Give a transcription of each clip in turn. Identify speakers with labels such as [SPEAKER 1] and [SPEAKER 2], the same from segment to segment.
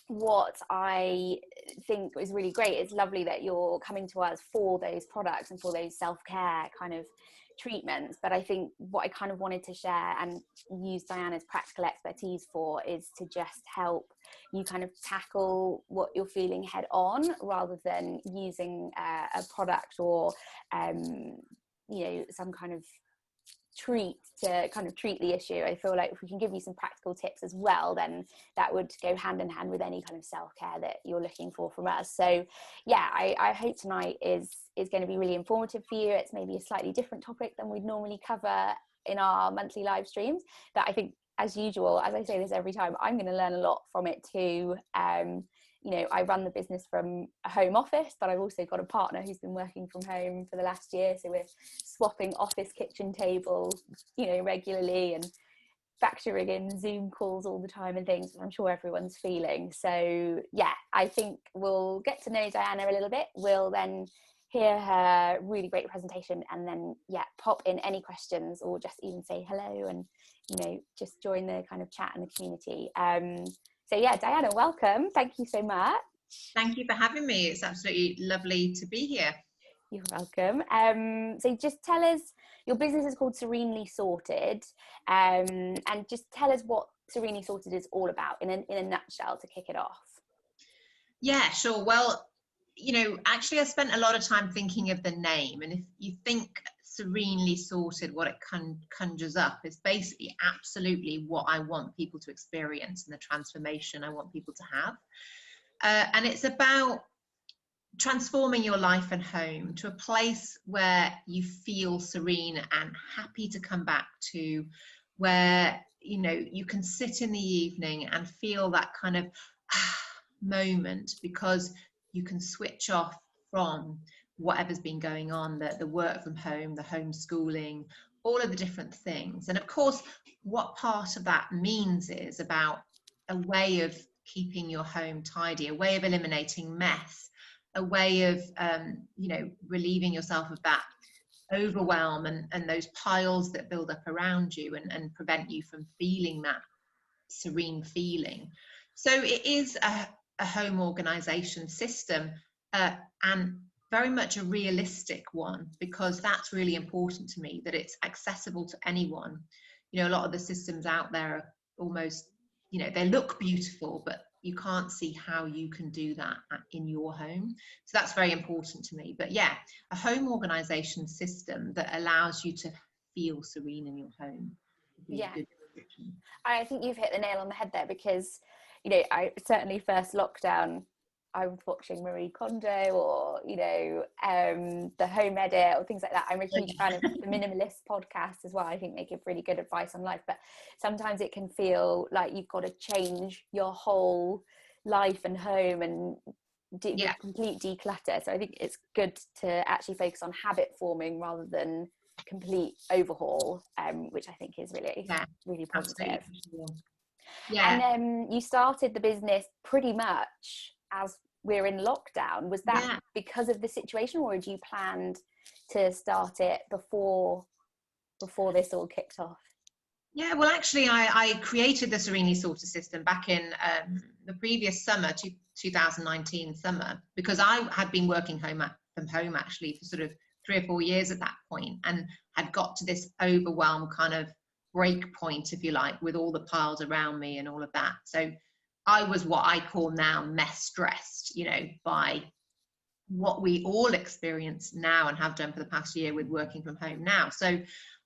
[SPEAKER 1] what I think is really great, it's lovely that you're coming to us for those products and for those self-care kind of treatments, but I think what I kind of wanted to share and use Diana's practical expertise for is to just help you kind of tackle what you're feeling head on, rather than using a product or some kind of treat to kind of treat the issue. I feel like if we can give you some practical tips as well, then that would go hand in hand with any kind of self-care that you're looking for from us. So yeah, I hope tonight is going to be really informative for you. It's maybe a slightly different topic than we'd normally cover in our monthly live streams, but I think, as usual, as I say this every time, I'm going to learn a lot from it too. I run the business from a home office, but I've also got a partner who's been working from home for the last year. So we're swapping office kitchen tables, regularly, and factoring in Zoom calls all the time and things, I'm sure everyone's feeling. So yeah, I think we'll get to know Diana a little bit. We'll then hear her really great presentation, and then pop in any questions, or just even say hello and just join the kind of chat in the community. So yeah, Diana, welcome. Thank you so much.
[SPEAKER 2] Thank you for having me. It's absolutely lovely to be here.
[SPEAKER 1] You're welcome. So just tell us, your business is called Serenely Sorted, and just tell us what Serenely Sorted is all about in a nutshell to kick it off.
[SPEAKER 2] Yeah, sure. Well, actually I spent a lot of time thinking of the name, and if you think Serenely Sorted, what it conjures up is basically absolutely what I want people to experience and the transformation I want people to have. And it's about transforming your life and home to a place where you feel serene and happy to come back to, where you can sit in the evening and feel that kind of moment, because you can switch off from whatever's been going on, the work from home, the homeschooling, all of the different things. And of course, what part of that means is about a way of keeping your home tidy, a way of eliminating mess, a way of relieving yourself of that overwhelm and those piles that build up around you and prevent you from feeling that serene feeling. So it is a home organization system, and very much a realistic one, because that's really important to me, that it's accessible to anyone. A lot of the systems out there are almost, they look beautiful, but you can't see how you can do that in your home. So that's very important to me. But yeah, a home organization system that allows you to feel serene in your home would be a good description.
[SPEAKER 1] I think you've hit the nail on the head there, because I certainly, first lockdown, I was watching Marie Kondo or the Home Edit or things like that. I'm a huge fan of the Minimalist podcast as well. I think they give really good advice on life, but sometimes it can feel like you've got to change your whole life and home and complete declutter. So I think it's good to actually focus on habit forming rather than complete overhaul, which I think is really positive. Yeah. And then you started the business pretty much as we're in lockdown. Was that because of the situation, or had you planned to start it before this all kicked off?
[SPEAKER 2] Yeah, well, actually, I created the Serenely Sorted System back in the previous summer, 2019 summer, because I had been working from home actually for sort of 3 or 4 years at that point, and had got to this overwhelm kind of break point, if you like, with all the piles around me and all of that. So I was what I call now mess stressed, by what we all experience now and have done for the past year with working from home now. So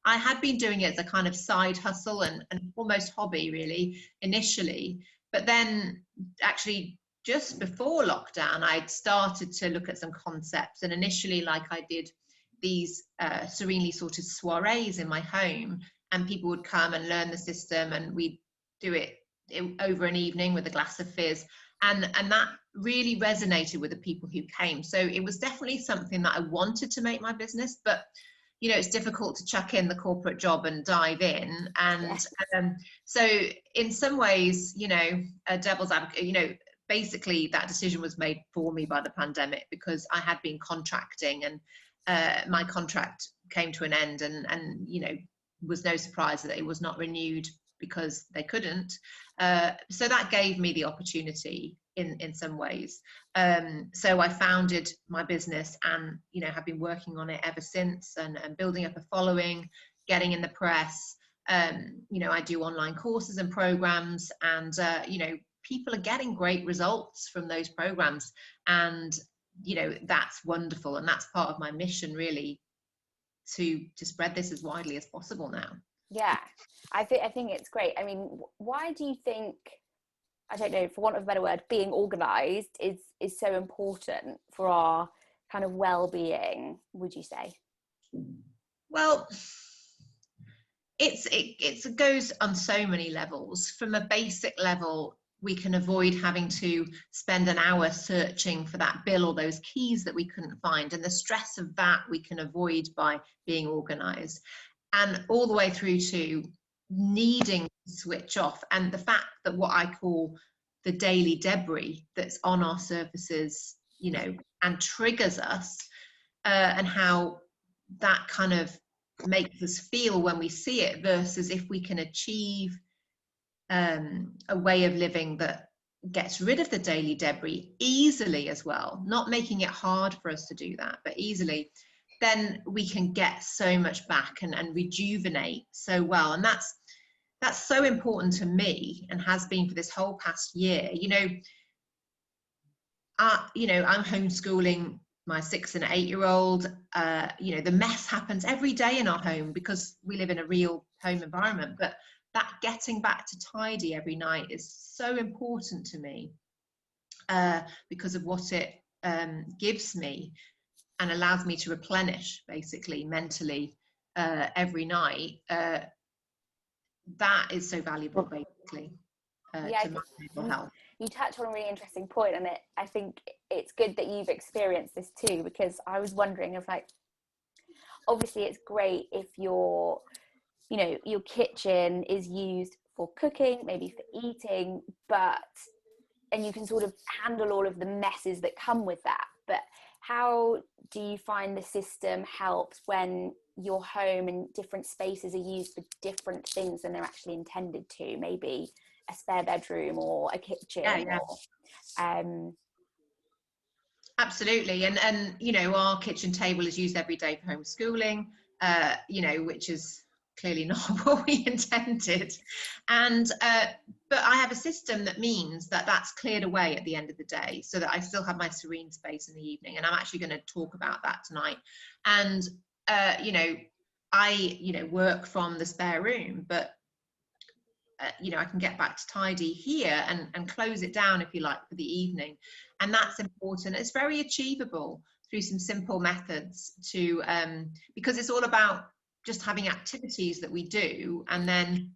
[SPEAKER 2] I had been doing it as a kind of side hustle and almost hobby really initially, but then actually just before lockdown, I'd started to look at some concepts, and initially, like, I did these Serenely Sorted soirees in my home, and people would come and learn the system, and we'd do it over an evening with a glass of fizz, and that really resonated with the people who came. So it was definitely something that I wanted to make my business, but it's difficult to chuck in the corporate job and dive in. And so in some ways, a devil's advocate, basically that decision was made for me by the pandemic, because I had been contracting, and my contract came to an end, and was no surprise that it was not renewed because they couldn't. So that gave me the opportunity in some ways. So I founded my business and, you know, have been working on it ever since, and building up a following, getting in the press. You know, I do online courses and programs, and, you know, people are getting great results from those programs. And, you know, that's wonderful. And that's part of my mission, really, to spread this as widely as possible now.
[SPEAKER 1] Yeah, I think it's great. I mean, why do you think, I don't know, for want of a better word, being organised is so important for our kind of well-being, would you say?
[SPEAKER 2] Well, it goes on so many levels. From a basic level, we can avoid having to spend an hour searching for that bill or those keys that we couldn't find, and the stress of that we can avoid by being organised, and all the way through to needing to switch off, and the fact that what I call the daily debris that's on our surfaces, you know, and triggers us, and how that kind of makes us feel when we see it, versus if we can achieve a way of living that gets rid of the daily debris easily as well, not making it hard for us to do that, but easily, then we can get so much back and rejuvenate so well. And that's so important to me, and has been for this whole past year. You know, I'm homeschooling my 6 and 8-year-old. You know, the mess happens every day in our home because we live in a real home environment, but that getting back to tidy every night is so important to me, because of what it gives me and allows me to replenish, basically, mentally, every night. That is so valuable, basically, to my mental health.
[SPEAKER 1] You touch on a really interesting point, and I think it's good that you've experienced this too, because I was wondering if, like, obviously it's great if your kitchen is used for cooking, maybe for eating, and you can sort of handle all of the messes that come with that. But how do you find the system helps when your home and different spaces are used for different things than they're actually intended to? Maybe a spare bedroom or a kitchen.
[SPEAKER 2] Yeah.
[SPEAKER 1] Or,
[SPEAKER 2] absolutely. And you know, our kitchen table is used every day for homeschooling, you know, which is clearly not what we intended. And but I have a system that means that that's cleared away at the end of the day, so that I still have my serene space in the evening. And I'm actually going to talk about that tonight. And you know, I work from the spare room, but you know, I can get back to tidy here and close it down, if you like, for the evening. And that's important. It's very achievable through some simple methods to because it's all about just having activities that we do and then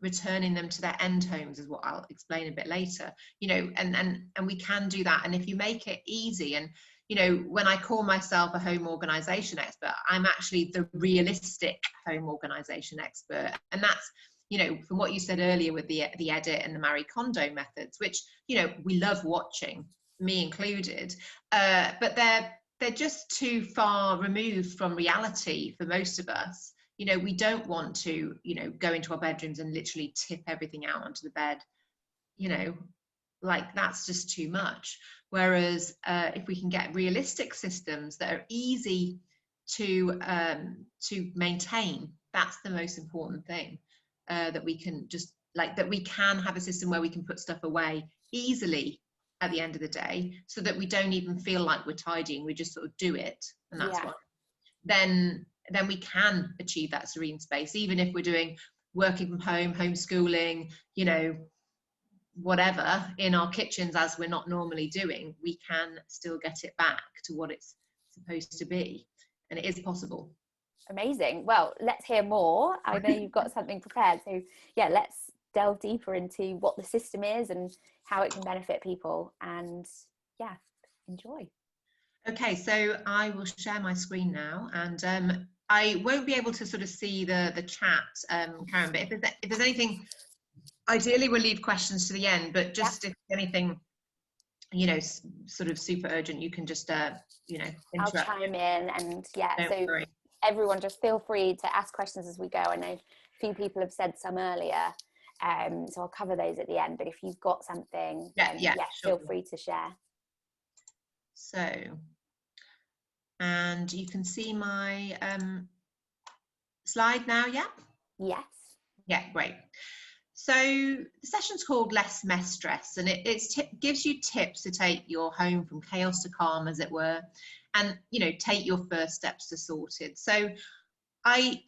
[SPEAKER 2] returning them to their end homes, is what I'll explain a bit later. You know, and we can do that. And if you make it easy, and you know, when I call myself a home organization expert, I'm actually the realistic home organization expert. And that's, you know, from what you said earlier with the edit and the Marie Kondo methods, which, you know, we love watching, me included, but they're just too far removed from reality for most of us. You know, we don't want to, you know, go into our bedrooms and literally tip everything out onto the bed. You know, like, that's just too much. Whereas if we can get realistic systems that are easy to maintain, that's the most important thing. That we can just, like, that we can have a system where we can put stuff away easily at the end of the day, so that we don't even feel like we're tidying, we just sort of do it. And that's why then we can achieve that serene space, even if we're doing working from home, homeschooling, you know, whatever in our kitchens, as we're not normally doing. We can still get it back to what it's supposed to be, and it is possible.
[SPEAKER 1] Amazing. Well, let's hear more. I know you've got something prepared, so yeah, let's delve deeper into what the system is and how it can benefit people, and yeah, enjoy.
[SPEAKER 2] Okay, so I will share my screen now, and I won't be able to sort of see the chat, Karen, but if there's anything, ideally we'll leave questions to the end, but just if anything, you know, sort of super urgent, you can just you know, interrupt.
[SPEAKER 1] I'll chime in, and yeah,
[SPEAKER 2] Don't
[SPEAKER 1] so
[SPEAKER 2] worry.
[SPEAKER 1] everyone just feel free to ask questions as we go. I know few people have said some earlier, so I'll cover those at the end, but if you've got something, then
[SPEAKER 2] sure.
[SPEAKER 1] feel free to share.
[SPEAKER 2] So, and you can see my slide now, yeah?
[SPEAKER 1] Yes.
[SPEAKER 2] Yeah, great. So the session's called Less Mess Stress, and it gives you tips to take your home from chaos to calm, as it were, and, you know, take your first steps to sorted. So I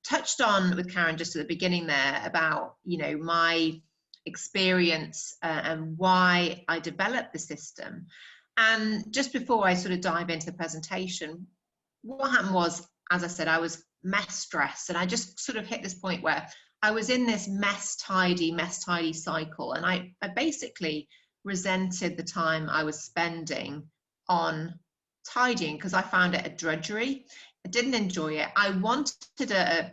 [SPEAKER 2] touched on with Karen just at the beginning there about, you know, my experience and why I developed the system. And just before I sort of dive into the presentation, what happened was, as I said, I was mess stressed, and I just sort of hit this point where I was in this mess tidy cycle, and I basically resented the time I was spending on tidying because I found it a drudgery. I didn't enjoy it. I wanted a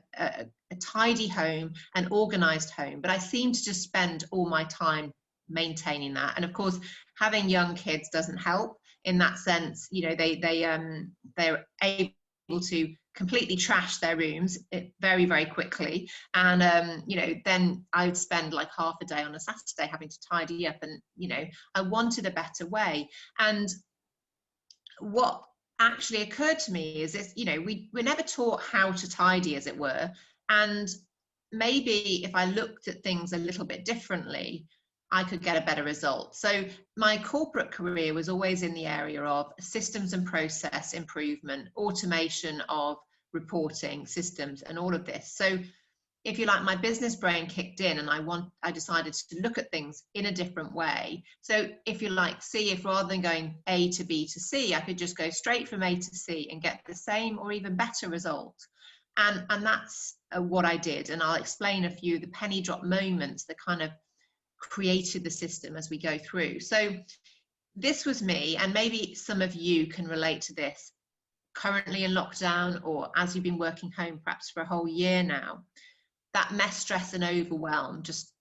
[SPEAKER 2] tidy home, an organized home, but I seemed to just spend all my time maintaining that. And of course, having young kids doesn't help in that sense. You know, they're able to completely trash their rooms very, very quickly. And, you know, then I would spend like half a day on a Saturday having to tidy up. And, you know, I wanted a better way. And what actually occurred to me is this, you know, we're never taught how to tidy, as it were. And maybe if I looked at things a little bit differently, I could get a better result. So my corporate career was always in the area of systems and process improvement, automation of reporting systems, and all of this. So if you like, my business brain kicked in, and I decided to look at things in a different way. So if you like, see if rather than going A to B to C, I could just go straight from A to C and get the same or even better result. And that's what I did. And I'll explain a few of the penny drop moments that kind of created the system as we go through. So this was me, and maybe some of you can relate to this currently in lockdown, or as you've been working home perhaps for a whole year now. That mess, stress and overwhelm just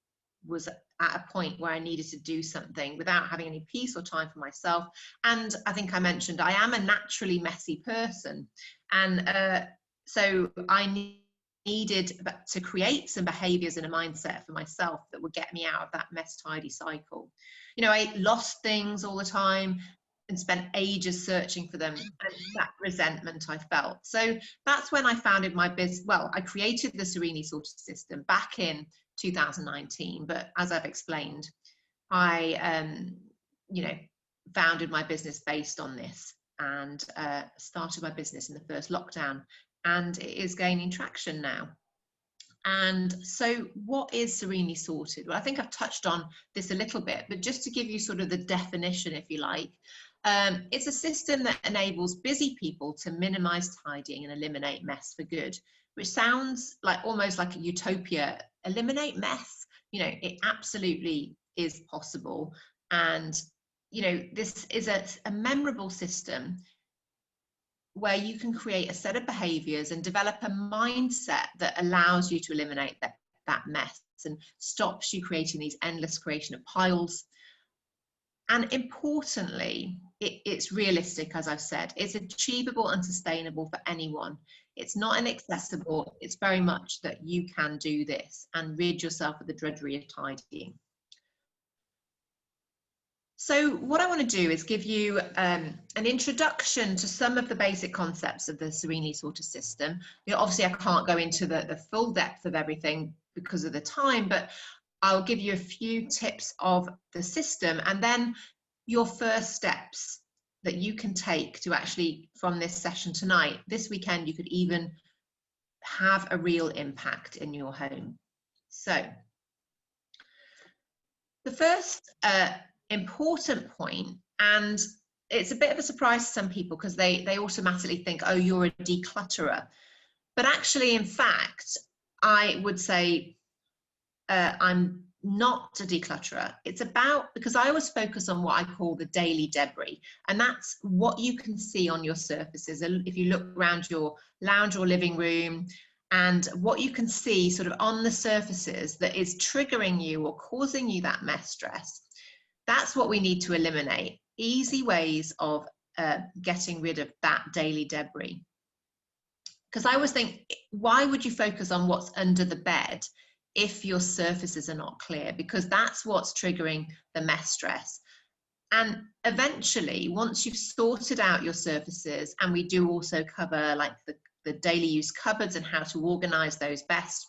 [SPEAKER 2] was at a point where I needed to do something without having any peace or time for myself. And I think I mentioned I am a naturally messy person, and so I needed to create some behaviors and a mindset for myself that would get me out of that mess tidy cycle. You know, I lost things all the time and spent ages searching for them, and that resentment I felt. So that's when I founded my business. Well, I created the Serenely Sorted System back in 2019, but as I've explained, I you know, founded my business based on this, and started my business in the first lockdown, and it is gaining traction now. And so what is Serenely Sorted? Well, I think I've touched on this a little bit, but just to give you sort of the definition, if you like, it's a system that enables busy people to minimize tidying and eliminate mess for good, which sounds like almost like a utopia. Eliminate mess, you know, it absolutely is possible. And, you know, this is a memorable system where you can create a set of behaviors and develop a mindset that allows you to eliminate that mess and stops you creating these endless creation of piles. And importantly, it's realistic, as I've said. It's achievable and sustainable for anyone. It's not inaccessible. It's very much that you can do this and rid yourself of the drudgery of tidying. So what I want to do is give you an introduction to some of the basic concepts of the Serenely Sorted System. You know, obviously, I can't go into the full depth of everything because of the time, but I'll give you a few tips of the system, and then your first steps that you can take to actually, from this session tonight, this weekend, you could even have a real impact in your home. So the first important point, and it's a bit of a surprise to some people because they automatically think, oh, you're a declutterer. But actually, in fact, I would say I'm not a declutterer. It's about, because I always focus on what I call the daily debris, and that's what you can see on your surfaces. If you look around your lounge or living room, and what you can see sort of on the surfaces that is triggering you or causing you that mess stress, that's what we need to eliminate. Easy ways of getting rid of that daily debris. Because I always think, why would you focus on what's under the bed if your surfaces are not clear? Because that's what's triggering the mess stress. And eventually, once you've sorted out your surfaces, and we do also cover like the daily use cupboards and how to organize those best,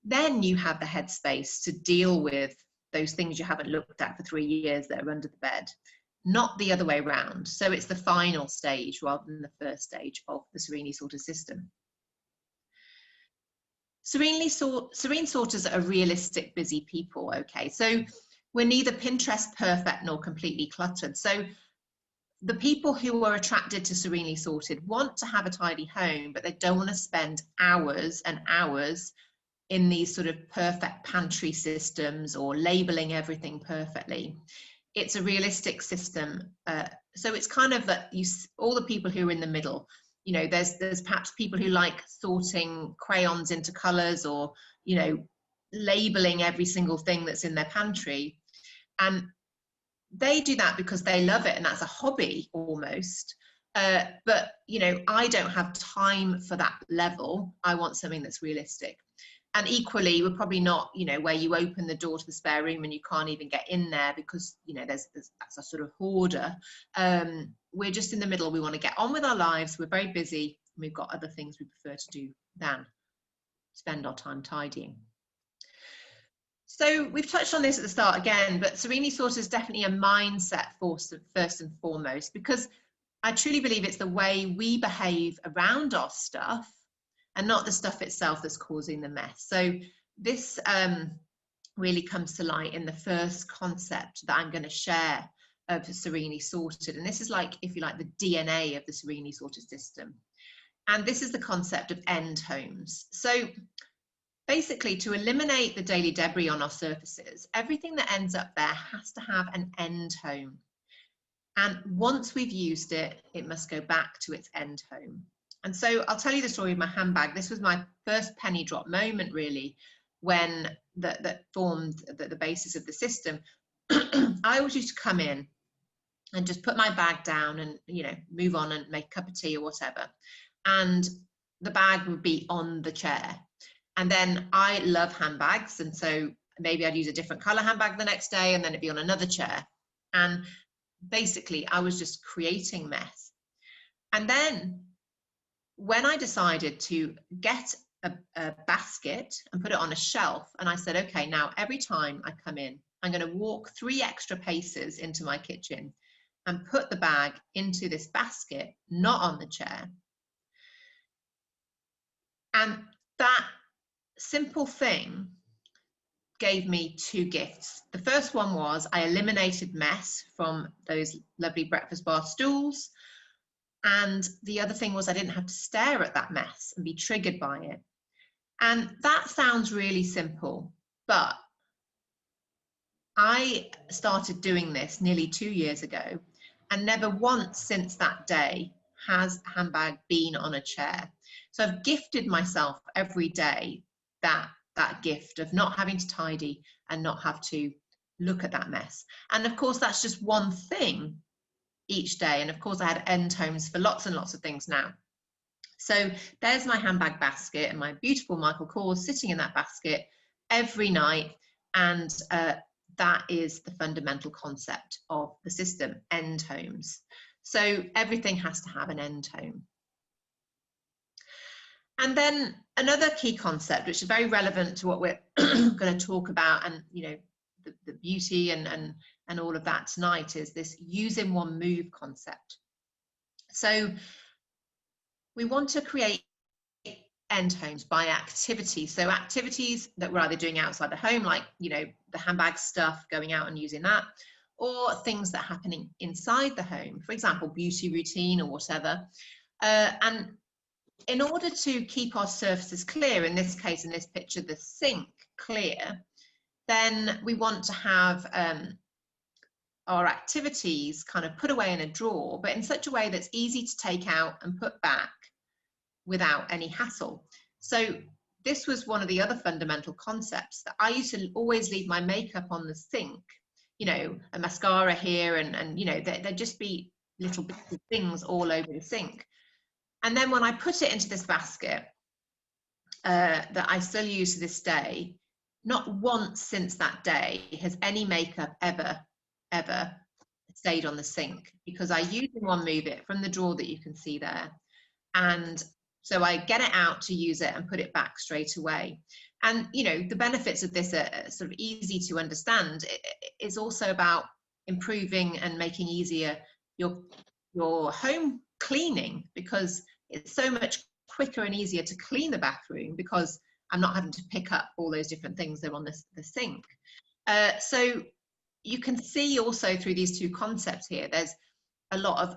[SPEAKER 2] then you have the headspace to deal with those things you haven't looked at for 3 years that are under the bed, not the other way around. So it's the final stage rather than the first stage of the Serenely Sorted System. Serene sorters are realistic, busy people, okay? So we're neither Pinterest perfect nor completely cluttered. So the people who are attracted to Serenely Sorted want to have a tidy home, but they don't want to spend hours and hours in these sort of perfect pantry systems or labeling everything perfectly. It's a realistic system. So it's kind of that all the people who are in the middle, you know, there's perhaps people who like sorting crayons into colors, or, you know, labeling every single thing that's in their pantry. And they do that because they love it, and that's a hobby almost. But, you know, I don't have time for that level. I want something that's realistic. And equally, we're probably not, you know, where you open the door to the spare room and you can't even get in there because, you know, that's a sort of hoarder. We're just in the middle. We want to get on with our lives. We're very busy. And we've got other things we prefer to do than spend our time tidying. So we've touched on this at the start again, but Serenely Sorted is definitely a mindset first and foremost, because I truly believe it's the way we behave around our stuff and not the stuff itself that's causing the mess. So this really comes to light in the first concept that I'm going to share of Serenely Sorted. And this is like, if you like, the DNA of the Serenely Sorted system. And this is the concept of end homes. So basically, to eliminate the daily debris on our surfaces, everything that ends up there has to have an end home. And once we've used it, it must go back to its end home. And so I'll tell you the story of my handbag. This was my first penny drop moment, really, when that formed the basis of the system. I always used to come in and just put my bag down and, you know, move on and make a cup of tea or whatever. And the bag would be on the chair. And then I love handbags. And so maybe I'd use a different color handbag the next day, and then it'd be on another chair. And basically, I was just creating mess. And then when I decided to get a basket and put it on a shelf, and I said, okay, now every time I come in, I'm going to walk 3 extra paces into my kitchen and put the bag into this basket, not on the chair. And that simple thing gave me 2 gifts. The first one was I eliminated mess from those lovely breakfast bar stools. And the other thing was I didn't have to stare at that mess and be triggered by it. And that sounds really simple, but I started doing this nearly 2 years ago, and never once since that day has a handbag been on a chair. So I've gifted myself every day that gift of not having to tidy and not have to look at that mess. And of course, that's just one thing each day. And of course, I had end homes for lots and lots of things now. So there's my handbag basket and my beautiful Michael Kors sitting in that basket every night. And that is the fundamental concept of the system, end homes. So everything has to have an end home. And then another key concept, which is very relevant to what we're going to talk about, and, you know, the beauty and all of that tonight, is this use in one move concept. So we want to create end homes by activity. So activities that we're either doing outside the home, like, you know, the handbag stuff, going out and using that, or things that are happening inside the home, for example, beauty routine or whatever. And in order to keep our surfaces clear, in this case, in this picture, the sink clear, then we want to have our activities kind of put away in a drawer, but in such a way that's easy to take out and put back without any hassle. So this was one of the other fundamental concepts, that I used to always leave my makeup on the sink, you know, a mascara here, and you know, there'd just be little bits of things all over the sink. And then when I put it into this basket that I still use to this day, not once since that day has any makeup ever stayed on the sink, because I use in one move it from the drawer that you can see there. And so I get it out to use it and put it back straight away. And, you know, the benefits of this are sort of easy to understand. It's also about improving and making easier your home cleaning, because it's so much quicker and easier to clean the bathroom because I'm not having to pick up all those different things that are on the sink. So you can see also through these two concepts here, there's a lot of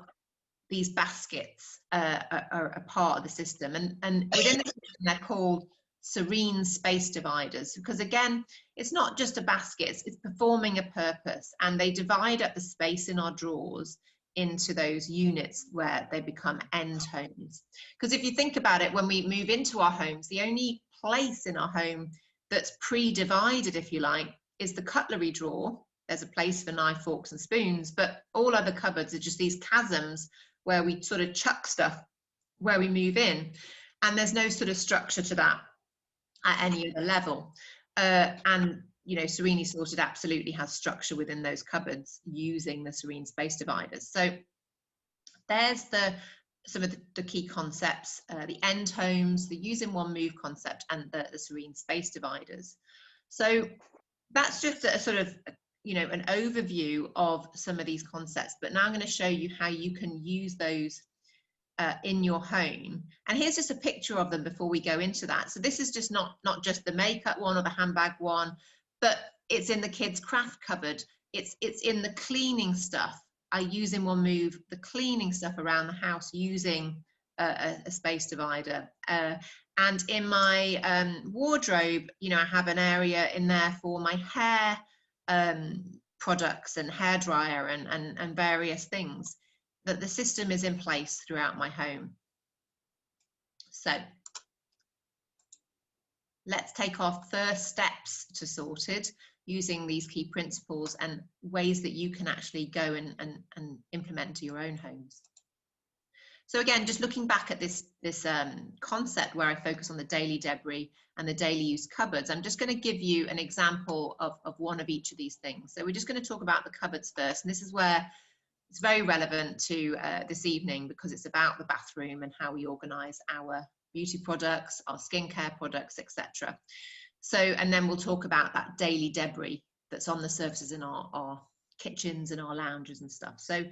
[SPEAKER 2] these baskets are a part of the system, and within the system they're called Serene space dividers, because again, it's not just a basket, it's performing a purpose, and they divide up the space in our drawers into those units where they become end homes. Because if you think about it, when we move into our homes, the only place in our home that's pre-divided, if you like, is the cutlery drawer. There's a place for knife, forks and spoons, but all other cupboards are just these chasms where we sort of chuck stuff where we move in, and there's no sort of structure to that at any other level. And you know, Serenely Sorted absolutely has structure within those cupboards using the Serene space dividers. So there's some of the key concepts, the end homes, the use in one move concept, and the Serene space dividers. So that's just a sort of, you know, an overview of some of these concepts, but now I'm going to show you how you can use those in your home. And here's just a picture of them before we go into that. So this is just not just the makeup one or the handbag one, but it's in the kids' craft cupboard. It's in the cleaning stuff. I use in one move the cleaning stuff around the house using a space divider. And in my wardrobe, you know, I have an area in there for my hair products and hairdryer and various things, that the system is in place throughout my home. So let's take our first steps to sorted using these key principles and ways that you can actually go and implement into your own homes. So again, just looking back at this concept where I focus on the daily debris and the daily use cupboards, I'm just going to give you an example of one of each of these things. So we're just going to talk about the cupboards first, and this is where it's very relevant to this evening, because it's about the bathroom and how we organise our beauty products, our skincare products, etc. So, and then we'll talk about that daily debris that's on the surfaces in our kitchens and our lounges and stuff. So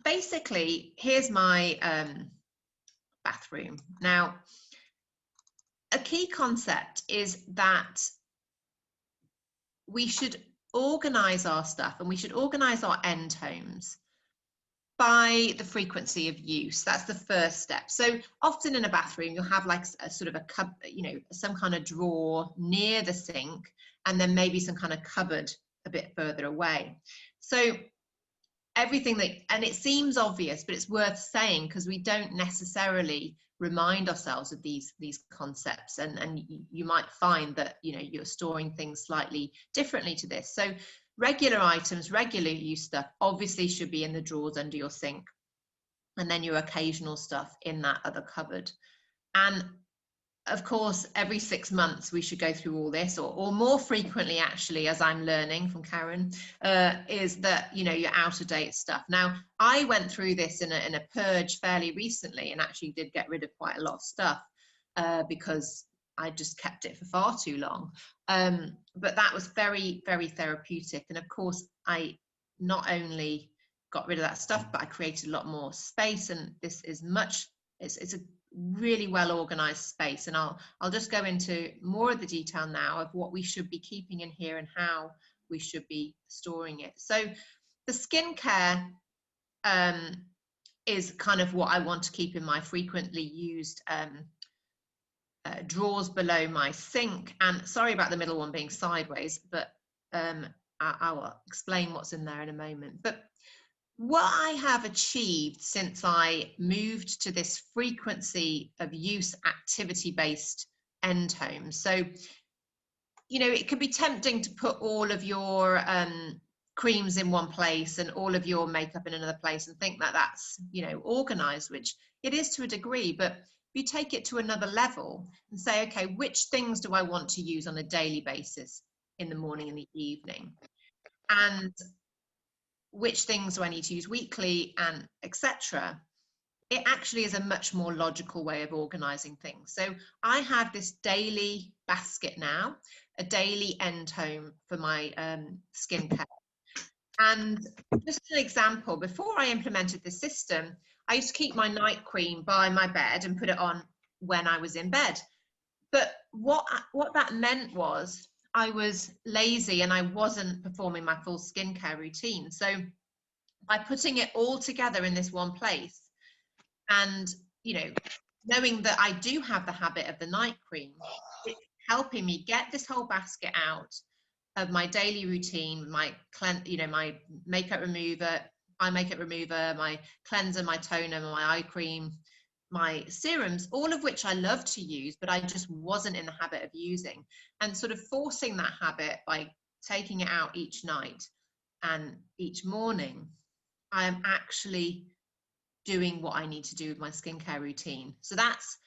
[SPEAKER 2] basically, here's my bathroom. Now, a key concept is that we should organise our stuff, and we should organise our end homes by the frequency of use. That's the first step. So often in a bathroom, you'll have like a sort of a cup, you know, some kind of drawer near the sink, and then maybe some kind of cupboard a bit further away. So everything that, and it seems obvious, but it's worth saying because we don't necessarily remind ourselves of these concepts, and you might find that, you know, you're storing things slightly differently to this. So regular items, regular use stuff obviously should be in the drawers under your sink, and then your occasional stuff in that other cupboard. And of course, every 6 months we should go through all this, or more frequently, actually, as I'm learning from Karen, is that, you know, your out of date stuff. Now, I went through this in a purge fairly recently, and actually did get rid of quite a lot of stuff because I just kept it for far too long. But that was very, very therapeutic. And of course, I not only got rid of that stuff, but I created a lot more space. And this is it's a really well organized space, and I'll just go into more of the detail now of what we should be keeping in here and how we should be storing it. So the skincare is kind of what I want to keep in my frequently used drawers below my sink. And sorry about the middle one being sideways, but I'll explain what's in there in a moment. But what I have achieved since I moved to this frequency of use activity-based end home. So, you know, it could be tempting to put all of your creams in one place and all of your makeup in another place and think that that's, you know, organized, which it is to a degree. But if you take it to another level and say, okay, which things do I want to use on a daily basis in the morning and the evening, and which things do I need to use weekly, and etc., it actually is a much more logical way of organizing things. So I have this daily basket now, a daily end home for my skincare. And just an example, before I implemented this system, I used to keep my night cream by my bed and put it on when I was in bed. But what that meant was I was lazy and I wasn't performing my full skincare routine. So by putting it all together in this one place, and, you know, knowing that I do have the habit of the night cream, it's helping me get this whole basket out of my daily routine, my my makeup remover, eye makeup remover, my cleanser, my toner, my eye cream, my serums, all of which I love to use, but I just wasn't in the habit of using, and sort of forcing that habit by taking it out each night and each morning. I am actually doing what I need to do with my skincare routine. So that's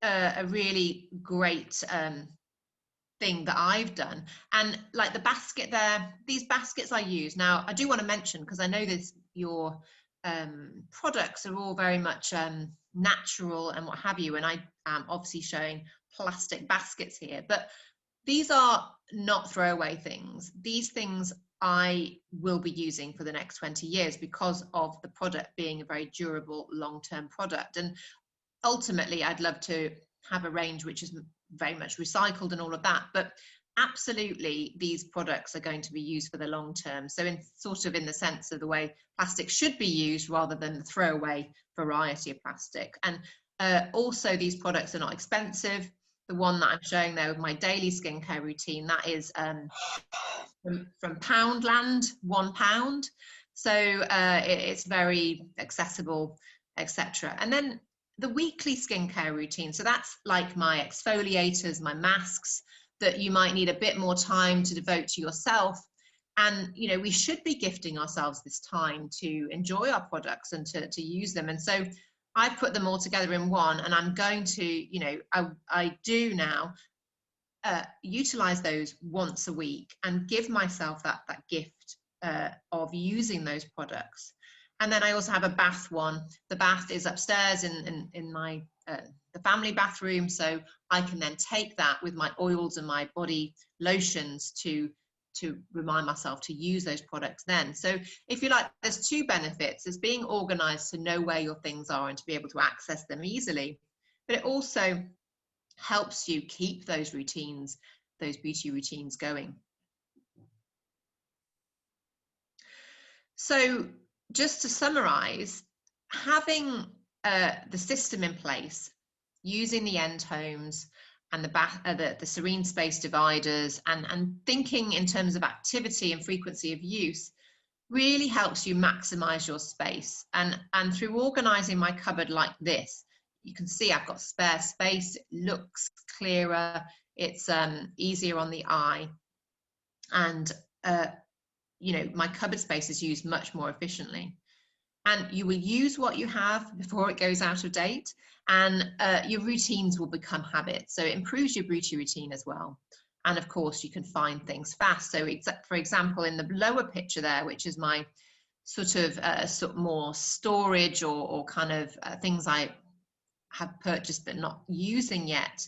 [SPEAKER 2] a really great thing that I've done. And like the basket there, these baskets I use. Now, I do want to mention, because I know this, your products are all very much natural and what have you. And I am obviously showing plastic baskets here, but these are not throwaway things. These things I will be using for the next 20 years because of the product being a very durable long-term product. And ultimately, I'd love to have a range which is very much recycled and all of that. But absolutely, these products are going to be used for the long term. So in sort of in the sense of the way plastic should be used rather than the throwaway variety of plastic. And also, these products are not expensive. The one that I'm showing there with my daily skincare routine, that is from Poundland, £1. So it's very accessible, etc. And then the weekly skincare routine. So that's like my exfoliators, my masks that you might need a bit more time to devote to yourself. And, you know, we should be gifting ourselves this time to enjoy our products and to use them. And so I put them all together in one, and I'm going to, you know, I do now utilize those once a week and give myself that gift of using those products. And then I also have a bath one. The bath is upstairs in my the family bathroom, so I can then take that with my oils and my body lotions to remind myself to use those products then. So if you like, there's two benefits. There's being organized to know where your things are and to be able to access them easily, but it also helps you keep those routines, those beauty routines going. So just to summarize, having the system in place, using the end homes and the Serene space dividers, and thinking in terms of activity and frequency of use really helps you maximize your space. And through organizing my cupboard like this, you can see I've got spare space. It looks clearer. It's easier on the eye. And, you know, my cupboard space is used much more efficiently. And you will use what you have before it goes out of date. And your routines will become habits. So it improves your beauty routine as well. And of course, you can find things fast. So for example, in the lower picture there, which is my sort of more storage or kind of things I have purchased but not using yet,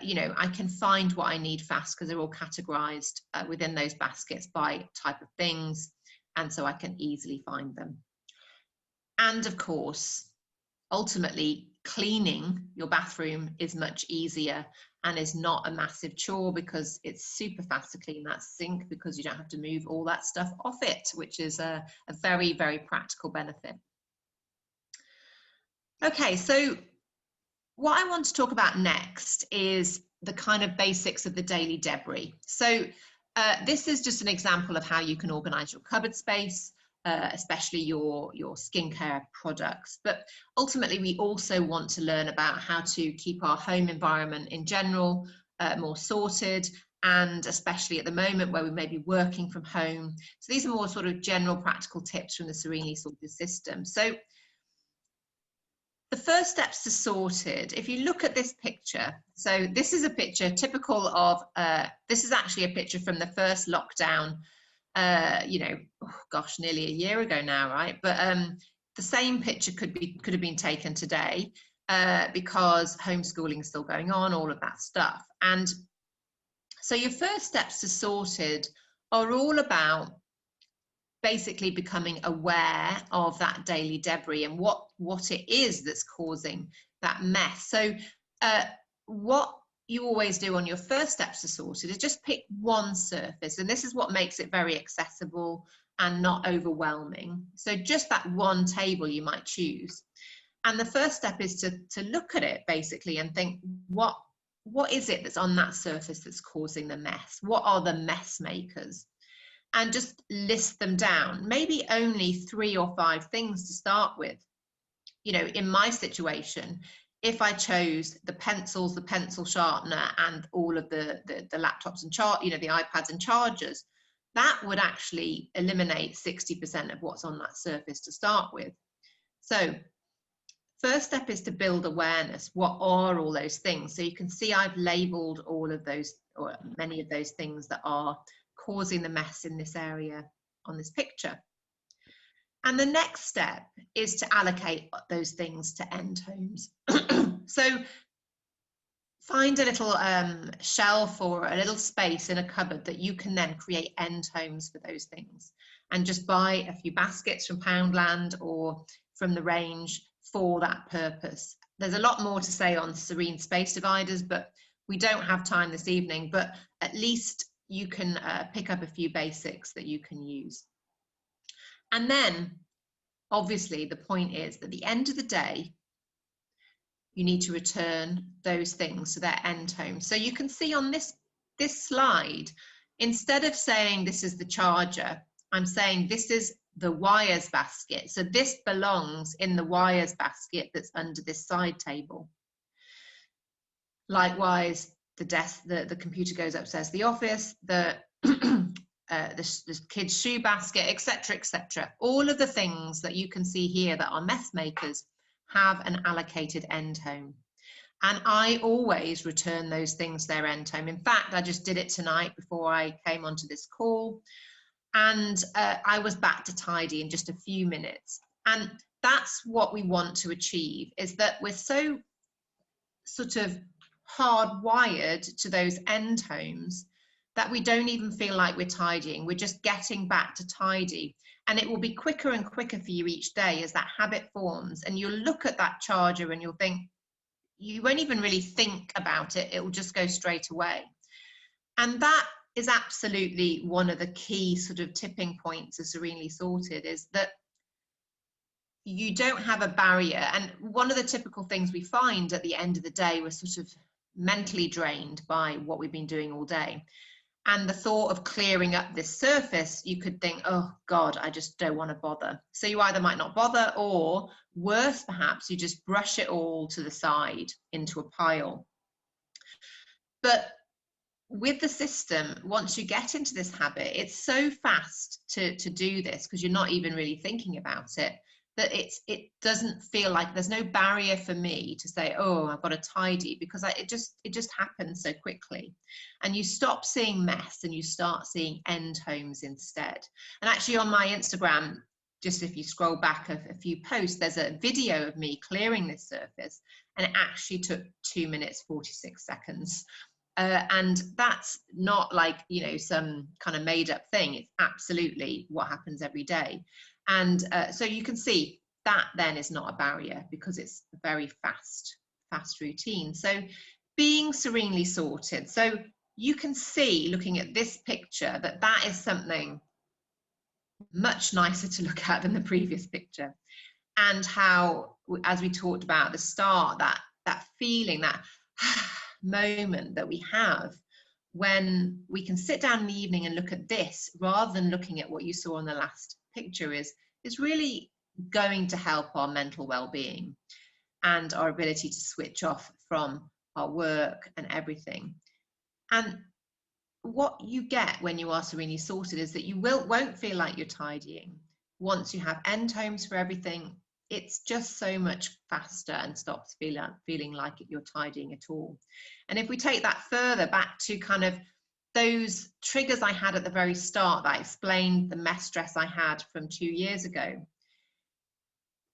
[SPEAKER 2] you know, I can find what I need fast because they're all categorized within those baskets by type of things, and so I can easily find them. And of course, ultimately, cleaning your bathroom is much easier and is not a massive chore because it's super fast to clean that sink because you don't have to move all that stuff off it, which is a very, very practical benefit. Okay, so what I want to talk about next is the kind of basics of the daily debris. So this is just an example of how you can organize your cupboard space, especially your skincare products. But ultimately, we also want to learn about how to keep our home environment in general more sorted and especially at the moment where we may be working from home. So these are more sort of general practical tips from the Serenely Sorted System. So the first steps to sorted, if you look at this picture, so this is a picture typical of, this is actually a picture from the first lockdown, you know, oh gosh, nearly a year ago now, right? But the same picture could have been taken today because homeschooling is still going on, all of that stuff. And so your first steps to sorted are all about basically becoming aware of that daily debris and what it is that's causing that mess. So what you always do on your first steps to sorted is just pick one surface, and this is what makes it very accessible and not overwhelming. So just that one table you might choose, and the first step is to look at it basically and think, what is it that's on that surface that's causing the mess? What are the mess makers? And just list them down, maybe only 3 or 5 things to start with. You know, in my situation, if I chose the pencils, the pencil sharpener, and all of the laptops and the iPads and chargers, that would actually eliminate 60% of what's on that surface to start with. So first step is to build awareness. What are all those things? So you can see I've labeled all of those, or many of those things that are causing the mess in this area on this picture. And the next step is to allocate those things to end homes. So find a little shelf or a little space in a cupboard that you can then create end homes for those things, and just buy a few baskets from Poundland or from the range for that purpose. There's a lot more to say on Serene space dividers, but we don't have time this evening, but at least you can pick up a few basics that you can use. And then obviously the point is that at the end of the day, you need to return those things to their end home. So you can see on this slide, instead of saying this is the charger, I'm saying this is the wires basket. So this belongs in the wires basket that's under this side table. Likewise, the desk, the computer goes upstairs to the office, the kids' shoe basket, etc., etc. All of the things that you can see here that are mess makers have an allocated end home. And I always return those things to their end home. In fact, I just did it tonight before I came onto this call. And I was back to tidy in just a few minutes. And that's what we want to achieve, is that we're so sort of hardwired to those end homes that we don't even feel like we're tidying. We're just getting back to tidy. And it will be quicker and quicker for you each day as that habit forms. And you'll look at that charger and you'll think, you won't even really think about it. It will just go straight away. And that is absolutely one of the key sort of tipping points of Serenely Sorted, is that you don't have a barrier. And one of the typical things we find at the end of the day, we're sort of mentally drained by what we've been doing all day. And the thought of clearing up this surface, you could think, oh God, I just don't want to bother. So you either might not bother, or worse, perhaps you just brush it all to the side into a pile. But with the system, once you get into this habit, it's so fast to do this, because you're not even really thinking about it, that it doesn't feel like there's no barrier for me to say, oh, I've got to tidy, because it just happens so quickly. And you stop seeing mess and you start seeing end homes instead. And actually on my Instagram, just if you scroll back a few posts, there's a video of me clearing this surface, and it actually took 2 minutes 46 seconds. And that's not like, you know, some kind of made up thing. It's absolutely what happens every day. And so you can see that then is not a barrier, because it's a very fast routine. So being serenely sorted. So you can see, looking at this picture, that is something much nicer to look at than the previous picture. And how, as we talked about at the start, that feeling, that moment that we have when we can sit down in the evening and look at this, rather than looking at what you saw on the last picture, is really going to help our mental well-being and our ability to switch off from our work and everything. And what you get when you are serenely sorted is that you won't feel like you're tidying. Once you have end homes for everything, it's just so much faster and stops feeling like you're tidying at all. And if we take that further back to kind of those triggers I had at the very start that explained the mess stress I had from 2 years ago,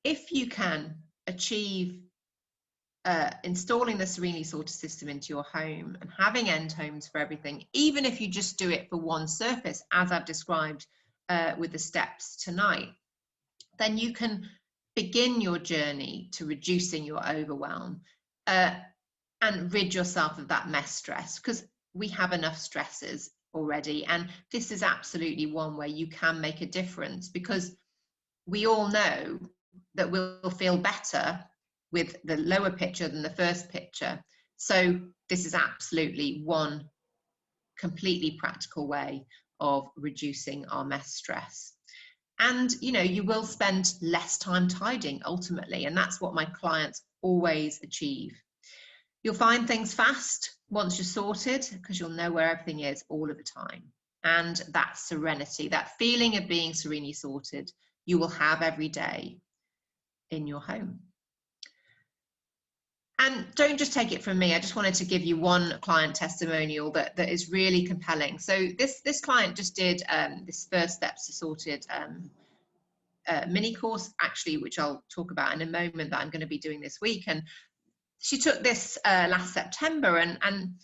[SPEAKER 2] if you can achieve installing the Serenely Sorted system into your home and having end homes for everything, even if you just do it for one surface, as I've described with the steps tonight, then you can begin your journey to reducing your overwhelm and rid yourself of that mess stress, because we have enough stresses already. And this is absolutely one where you can make a difference, because we all know that we'll feel better with the lower picture than the first picture. So this is absolutely one completely practical way of reducing our mess stress. And you will spend less time tidying ultimately, and that's what my clients always achieve. You'll find things fast once you're sorted, because you'll know where everything is all of the time. And that serenity, that feeling of being serenely sorted, you will have every day in your home. And don't just take it from me. I just wanted to give you one client testimonial that is really compelling. So this client just did this First Steps to Sorted mini course, actually, which I'll talk about in a moment, that I'm going to be doing this week. And she took this last September, and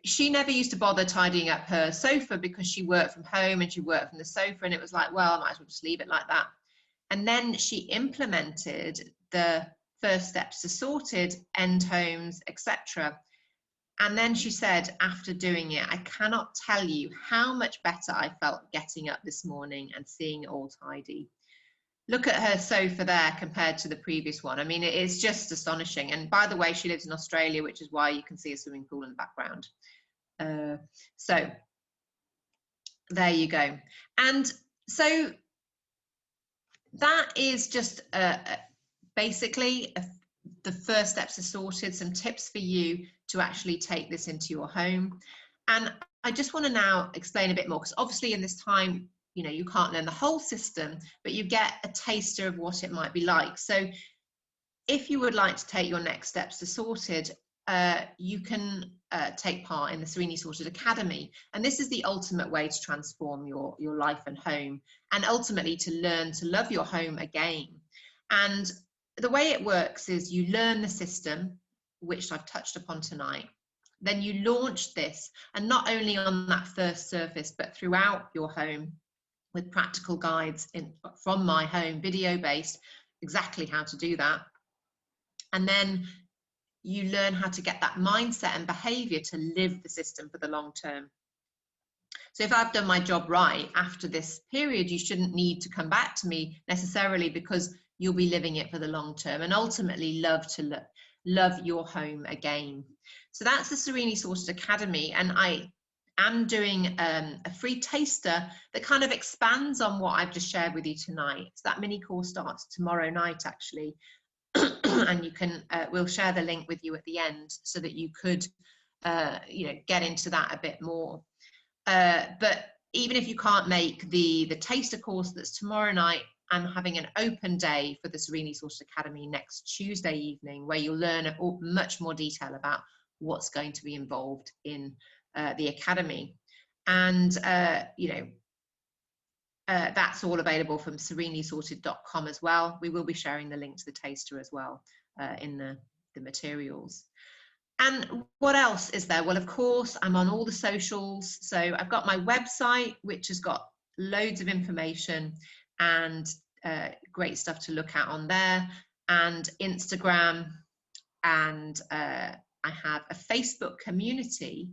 [SPEAKER 2] she never used to bother tidying up her sofa because she worked from home and she worked from the sofa, and it was like, well, I might as well just leave it like that. And then she implemented the First Steps to Sorted, end homes, etc. And then she said, after doing it, I cannot tell you how much better I felt getting up this morning and seeing it all tidy. Look at her sofa there compared to the previous one. I mean, it is just astonishing. And by the way, she lives in Australia, which is why you can see a swimming pool in the background. So there you go. And so that is just basically the First Steps to Sorted, some tips for you to actually take this into your home. And I just want to now explain a bit more, because obviously in this time, you can't learn the whole system, but you get a taster of what it might be like. So if you would like to take your next steps to Sorted, you can take part in the Serenely Sorted Academy. And this is the ultimate way to transform your life and home, and ultimately to learn to love your home again. And the way it works is you learn the system, which I've touched upon tonight. Then you launch this, and not only on that first surface, but throughout your home, with practical guides from my home, video-based, exactly how to do that. And then you learn how to get that mindset and behavior to live the system for the long term. So if I've done my job right after this period, you shouldn't need to come back to me necessarily, because you'll be living it for the long term and ultimately love your home again. So that's the Serenely Sorted Academy, and I am doing a free taster that kind of expands on what I've just shared with you tonight. So that mini course starts tomorrow night, actually. And you can we'll share the link with you at the end, so that you could get into that a bit more. But even if you can't make the taster course that's tomorrow night, I'm having an open day for the Serenely Sorted Academy next Tuesday evening, where you'll learn much more detail about what's going to be involved in the Academy. And that's all available from serenelysorted.com as well. We will be sharing the link to the taster as well in the materials. And what else is there? Well, of course, I'm on all the socials. So I've got my website, which has got loads of information and great stuff to look at on there, and Instagram, and I have a Facebook community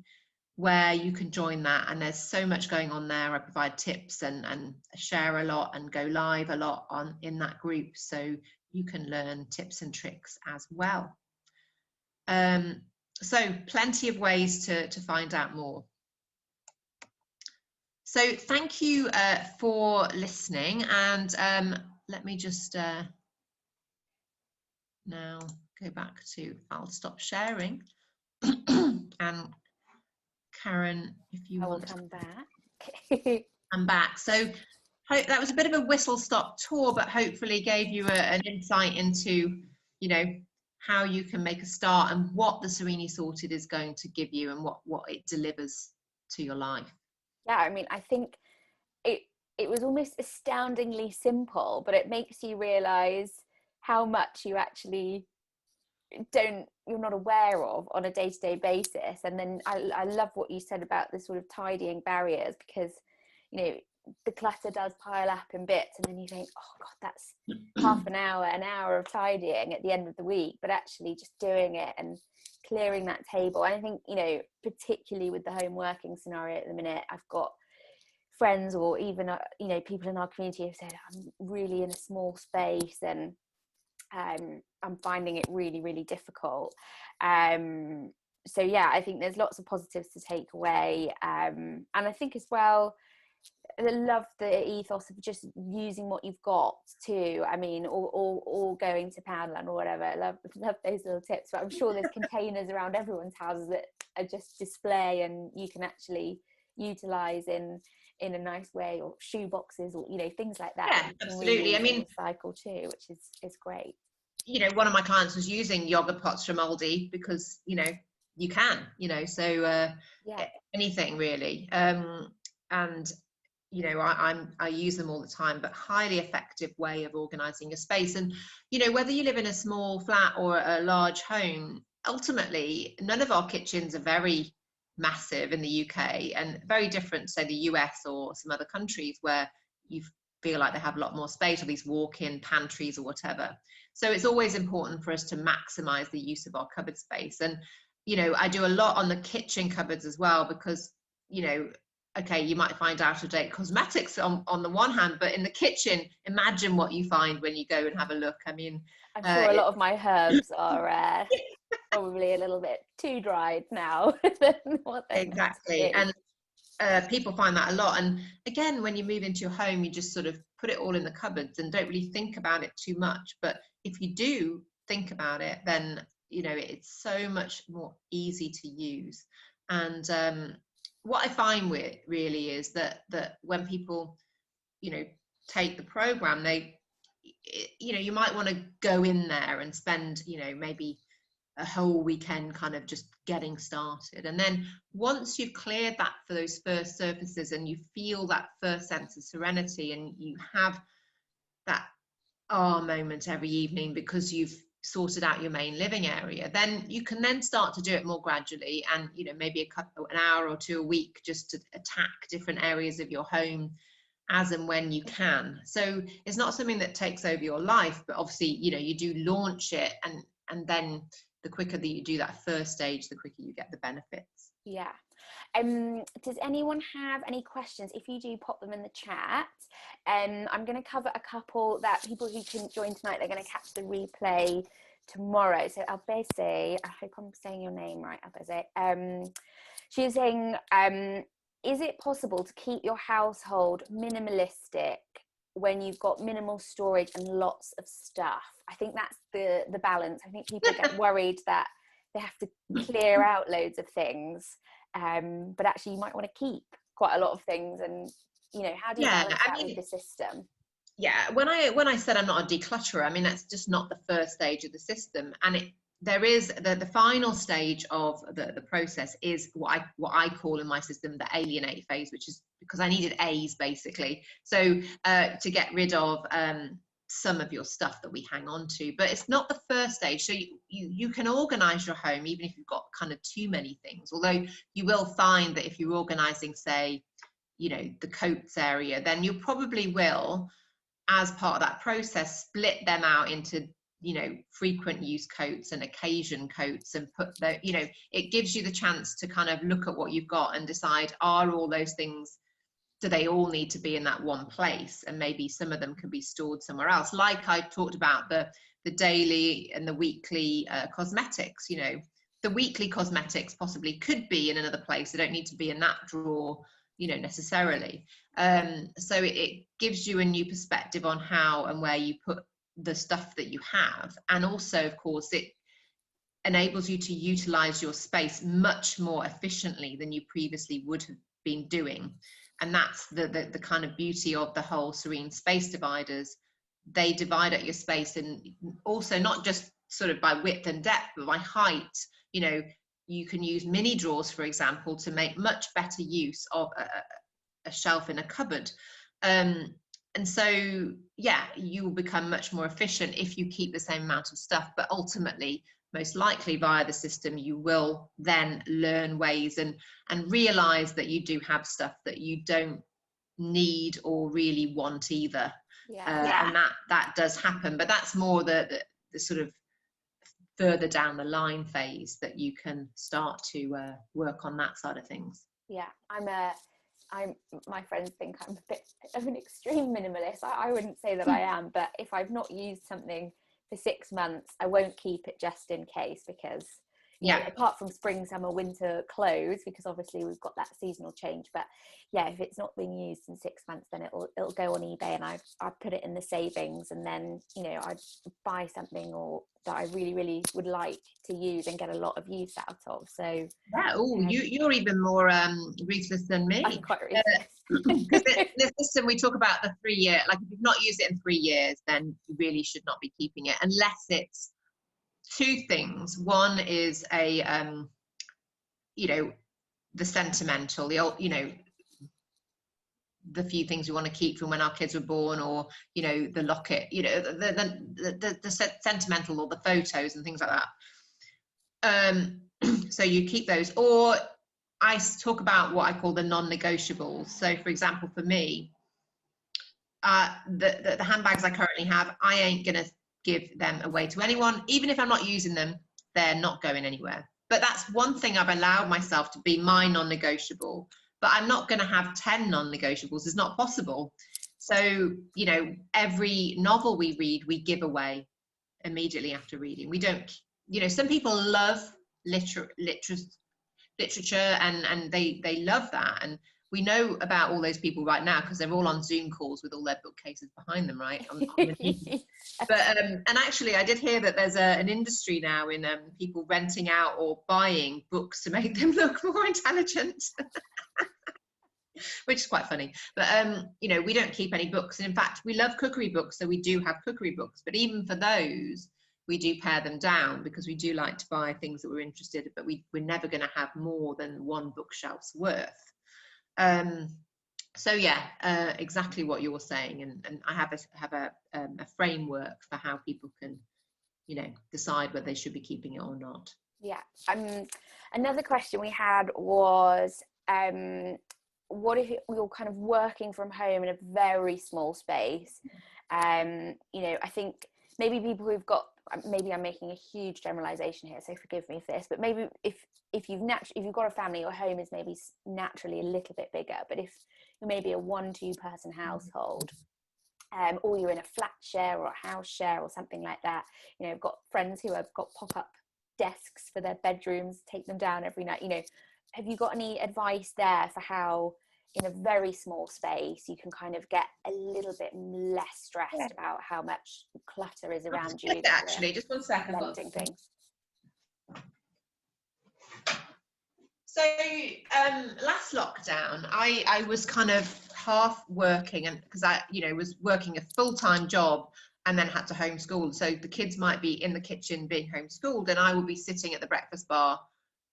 [SPEAKER 2] where you can join that, and there's so much going on there. I provide tips and share a lot and go live a lot in that group, so you can learn tips and tricks as well. So plenty of ways to find out more. So thank you for listening, and let me just now go back to, I'll stop sharing and Karen, if you
[SPEAKER 1] I will
[SPEAKER 2] want
[SPEAKER 1] come back.
[SPEAKER 2] I'm back. So that was a bit of a whistle-stop tour, but hopefully gave you an insight into, you know, how you can make a start and what the Serenely Sorted is going to give you and what it delivers to your life.
[SPEAKER 1] Yeah, I mean, I think it was almost astoundingly simple, but it makes you realize how much you actually you're not aware of on a day-to-day basis. And then I love what you said about the sort of tidying barriers, because, you know, the clutter does pile up in bits, and then you think, oh god, that's half an hour of tidying at the end of the week. But actually just doing it and clearing that table. And I think, you know, particularly with the home working scenario at the minute, I've got friends or even you know, people in our community have said, I'm really in a small space and I'm finding it really, really difficult. So yeah, I think there's lots of positives to take away. And I think as well, I love the ethos of just using what you've got too. I mean, or going to Poundland or whatever. I love those little tips. But I'm sure there's containers around everyone's houses that are just display and you can actually utilize in a nice way, or shoe boxes, or, you know, things like that.
[SPEAKER 2] Yeah, absolutely. I mean,
[SPEAKER 1] recycle too, which is great.
[SPEAKER 2] You know, one of my clients was using yogurt pots from Aldi because, you know, you can, you know, so
[SPEAKER 1] Yeah,
[SPEAKER 2] anything really. And you know, I use them all the time, but highly effective way of organizing your space. And, you know, whether you live in a small flat or a large home, ultimately, none of our kitchens are very massive in the UK, and very different, say, the US or some other countries where you feel like they have a lot more space, or these walk-in pantries or whatever. So it's always important for us to maximize the use of our cupboard space. And, you know, I do a lot on the kitchen cupboards as well, because, you know, okay, you might find out of date cosmetics on the one hand, but in the kitchen, imagine what you find when you go and have a look. I mean,
[SPEAKER 1] I'm sure a lot of my herbs are probably a little bit too dried now than what they're
[SPEAKER 2] exactly. And people find that a lot. And again, when you move into your home, you just sort of put it all in the cupboards and don't really think about it too much. But if you do think about it, then, you know, it's so much more easy to use. And what I find with really is that when people, you know, take the program, they, you know, you might want to go in there and spend, you know, maybe a whole weekend kind of just getting started. And then once you've cleared that for those first surfaces and you feel that first sense of serenity, and you have that moment every evening because you've sorted out your main living area, then you can then start to do it more gradually, and, you know, maybe an hour or two a week, just to attack different areas of your home as and when you can. So it's not something that takes over your life, but obviously, you know, you do launch it, and then the quicker that you do that first stage, the quicker you get the benefits.
[SPEAKER 1] Yeah. Does anyone have any questions? If you do, pop them in the chat. I'm going to cover a couple that people who couldn't join tonight, they're going to catch the replay tomorrow. So Albese, I hope I'm saying your name right, Albese. She was saying, is it possible to keep your household minimalistic when you've got minimal storage and lots of stuff? I think that's the balance. I think people get worried that they have to clear out loads of things, but actually you might want to keep quite a lot of things. And, you know, how do you balance that with the system?
[SPEAKER 2] Yeah, when I said I'm not a declutterer, I mean, that's just not the first stage of the system. And there is the final stage of the process is what I call in my system the alienate phase, which is because I needed A's basically. So to get rid of some of your stuff that we hang on to. But it's not the first stage. So you can organize your home even if you've got kind of too many things, although you will find that if you're organizing, say, you know, the coats area, then you probably will, as part of that process, split them out into, you know, frequent use coats and occasion coats, and put the, you know, it gives you the chance to kind of look at what you've got and decide, are all those things, do they all need to be in that one place? And maybe some of them can be stored somewhere else. Like I talked about the daily and the weekly cosmetics, you know, the weekly cosmetics possibly could be in another place. They don't need to be in that drawer, you know, necessarily. So it gives you a new perspective on how and where you put the stuff that you have. And also, of course, enables you to utilize your space much more efficiently than you previously would have been doing. And that's the kind of beauty of the whole Serene space dividers. They divide up your space, and also not just sort of by width and depth, but by height. You know, you can use mini drawers, for example, to make much better use of a shelf in a cupboard. And so, yeah, you will become much more efficient if you keep the same amount of stuff, but ultimately, most likely via the system, you will then learn ways and realize that you do have stuff that you don't need or really want either. And that does happen, but that's more the sort of further down the line phase that you can start to work on that side of things.
[SPEAKER 1] Yeah, my friends think I'm a bit of an extreme minimalist. I wouldn't say that I am, but if I've not used something for 6 months, I won't keep it just in case, because you know, apart from spring, summer, winter clothes, because obviously we've got that seasonal change, but yeah, if it's not being used in 6 months, then it'll go on eBay, and I put it in the savings, and then, you know, I'd buy something or that I really, really would like to use and get a lot of use out of. So
[SPEAKER 2] yeah, you're even more ruthless than me.
[SPEAKER 1] I'm quite ruthless.
[SPEAKER 2] Because the system, we talk about the 3 year, like if you've not used it in 3 years, then you really should not be keeping it, unless it's two things. One is you know, the sentimental, the old, you know, the few things we want to keep from when our kids were born, or, you know, the locket, you know, the sentimental, or the photos and things like that. So you keep those. Or I talk about what I call the non-negotiables. So for example, for me, the handbags I currently have, I ain't gonna give them away to anyone. Even if I'm not using them, they're not going anywhere. But that's one thing I've allowed myself to be my non-negotiable. But I'm not going to have 10 non-negotiables. It's not possible. So, you know, every novel we read, we give away immediately after reading. We don't, you know, some people love literature, and they love that. And we know about all those people right now because they're all on Zoom calls with all their bookcases behind them, right? But and actually, I did hear that there's an industry now in people renting out or buying books to make them look more intelligent, which is quite funny. But you know, we don't keep any books, and in fact, we love cookery books, so we do have cookery books. But even for those, we do pare them down, because we do like to buy things that we're interested in, but we're never going to have more than one bookshelf's worth. So yeah, exactly what you're saying, and I have a framework for how people can, you know, decide whether they should be keeping it or not.
[SPEAKER 1] Yeah. Another question we had was, what if you're kind of working from home in a very small space? You know, I think maybe people who've got, maybe I'm making a huge generalization here, so forgive me for this, but maybe if you've got a family, your home is maybe naturally a little bit bigger, but if you're maybe a 1-2 person household, or you're in a flat share or a house share or something like that, you know, I've got friends who have got pop-up desks for their bedrooms, take them down every night. You know, have you got any advice there for how in a very small space you can kind of get a little bit less stressed about how much clutter is around you?
[SPEAKER 2] Actually, just 1 second.
[SPEAKER 1] Things.
[SPEAKER 2] So last lockdown, I was kind of half working, and because I, you know, was working a full-time job and then had to homeschool. So the kids might be in the kitchen being homeschooled, and I would be sitting at the breakfast bar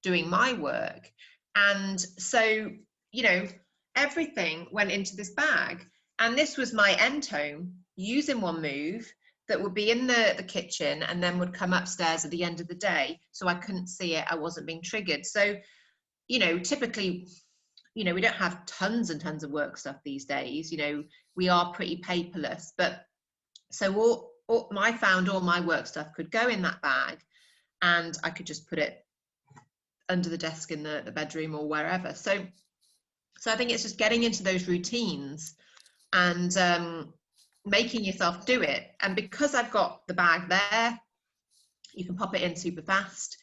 [SPEAKER 2] doing my work. And so, you know, everything went into this bag, and this was my end home, using one move, that would be in the kitchen and then would come upstairs at the end of the day, so I couldn't see it, I wasn't being triggered. So, you know, typically, you know, we don't have tons and tons of work stuff these days, you know, we are pretty paperless, but so I found all my work stuff could go in that bag, and I could just put it under the desk in the bedroom or wherever. So I think it's just getting into those routines and making yourself do it. And because I've got the bag there, you can pop it in super fast.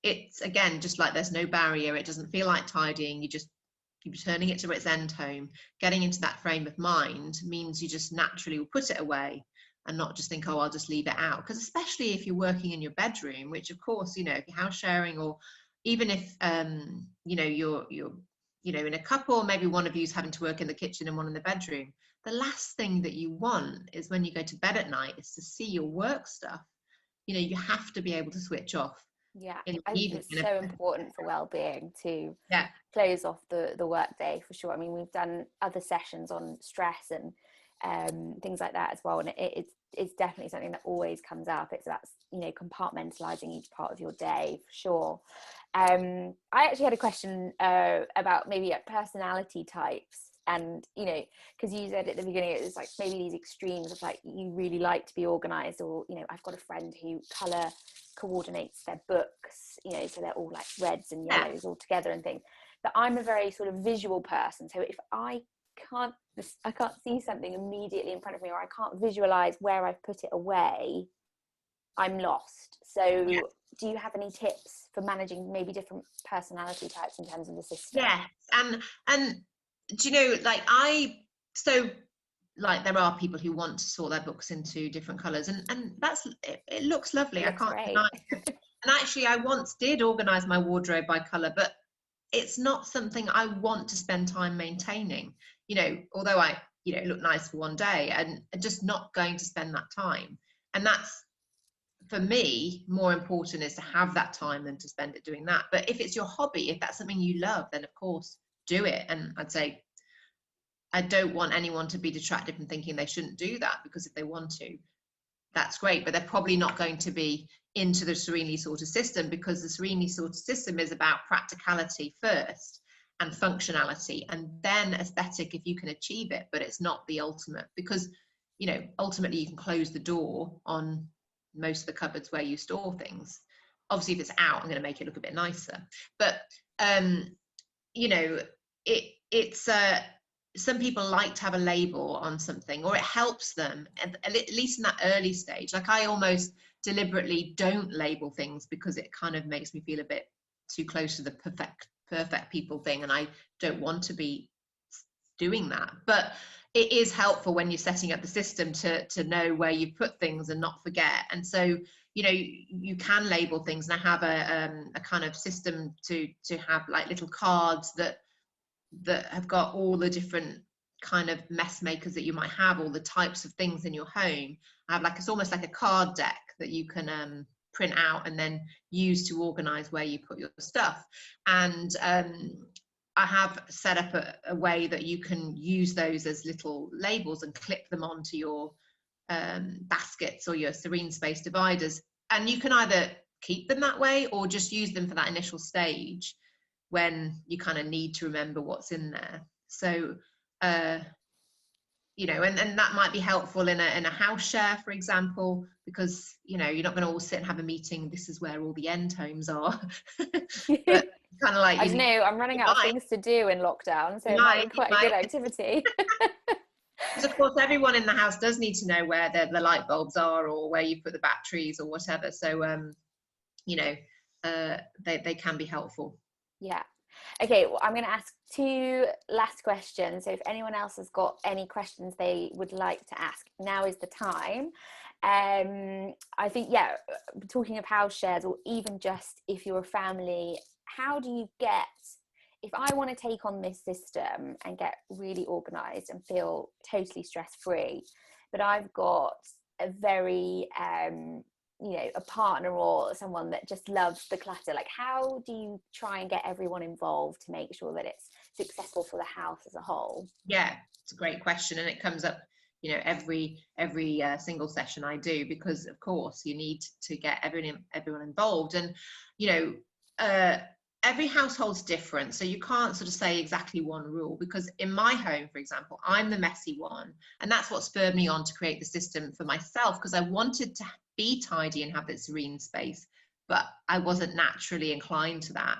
[SPEAKER 2] It's, again, just like there's no barrier. It doesn't feel like tidying. You're turning it to its end home. Getting into that frame of mind means you just naturally will put it away. and not just think, oh, I'll just leave it out. Because especially if you're working in your bedroom, which of course, you know, if you're house sharing, or even if you know, you're you know, in a couple, maybe one of you's having to work in the kitchen and one in the bedroom, the last thing that you want is when you go to bed at night is to see your work stuff. You know, you have to be able to switch off.
[SPEAKER 1] Yeah, I think it's so important for well-being to
[SPEAKER 2] yeah,
[SPEAKER 1] close off the work day, for sure. I mean, we've done other sessions on stress and things like that as well, and it's definitely something that always comes up. It's about, you know, compartmentalizing each part of your day, for sure. I actually had a question about maybe personality types. And, you know, because you said at the beginning, it was like maybe these extremes of like, you really like to be organized, or, you know, I've got a friend who color coordinates their books, you know, so they're all like reds and yellows all together and things. But I'm a very sort of visual person. So if I can't see something immediately in front of me, or I can't visualize where I've put it away, I'm lost. So do you have any tips for managing maybe different personality types in terms of the system?
[SPEAKER 2] Yes, and do you know, like like there are people who want to sort their books into different colors, and that's it looks lovely. I can't deny it. And actually, I once did organize my wardrobe by color, but it's not something I want to spend time maintaining. You know, although I, you know, look nice for one day, and just not going to spend that time. And that's, for me, more important is to have that time than to spend it doing that. But if it's your hobby, if that's something you love, then of course do it. And I'd say I don't want anyone to be detracted from thinking they shouldn't do that, because if they want to, that's great, but they're probably not going to be into the Serenely Sorted System, because the Serenely Sorted System is about practicality first and functionality, and then aesthetic if you can achieve it, but it's not the ultimate, because, you know, ultimately you can close the door on most of the cupboards where you store things. Obviously, if it's out, I'm going to make it look a bit nicer, but you know, it's some people like to have a label on something, or it helps them at least in that early stage. Like, I almost deliberately don't label things because it kind of makes me feel a bit too close to the perfect people thing, and I don't want to be doing that. But it is helpful when you're setting up the system to know where you put things and not forget. And so, you know, you can label things, and I have a kind of system to have like little cards that have got all the different kind of mess makers that you might have, all the types of things in your home. I have like, it's almost like a card deck that you can print out and then use to organize where you put your stuff. And I have set up a way that you can use those as little labels and clip them onto your baskets or your Serene space dividers. And you can either keep them that way or just use them for that initial stage when you kind of need to remember what's in there. So, you know, and that might be helpful in a house share, for example, because, you know, you're not going to all sit and have a meeting, this is where all the end homes are. But kind of like,
[SPEAKER 1] I don't know, I'm running out of things to do in lockdown, so it might be quite a good activity.
[SPEAKER 2] Because of course everyone in the house does need to know where the light bulbs are, or where you put the batteries or whatever. So you know, they can be helpful.
[SPEAKER 1] Yeah. Okay, well, I'm going to ask 2 last questions. So if anyone else has got any questions they would like to ask, now is the time. I think, yeah, talking of house shares, or even just if you're a family, how do you get, if I want to take on this system and get really organized and feel totally stress-free, but I've got a very you know, a partner or someone that just loves the clutter, like how do you try and get everyone involved to make sure that it's successful for the house as a whole?
[SPEAKER 2] Yeah, it's a great question, and it comes up, you know, every single session I do, because of course you need to get everyone involved. And, you know, every household's different, so you can't sort of say exactly one rule, because in my home, for example, I'm the messy one, and that's what spurred me on to create the system for myself, because I wanted to be tidy and have that serene space, but I wasn't naturally inclined to that.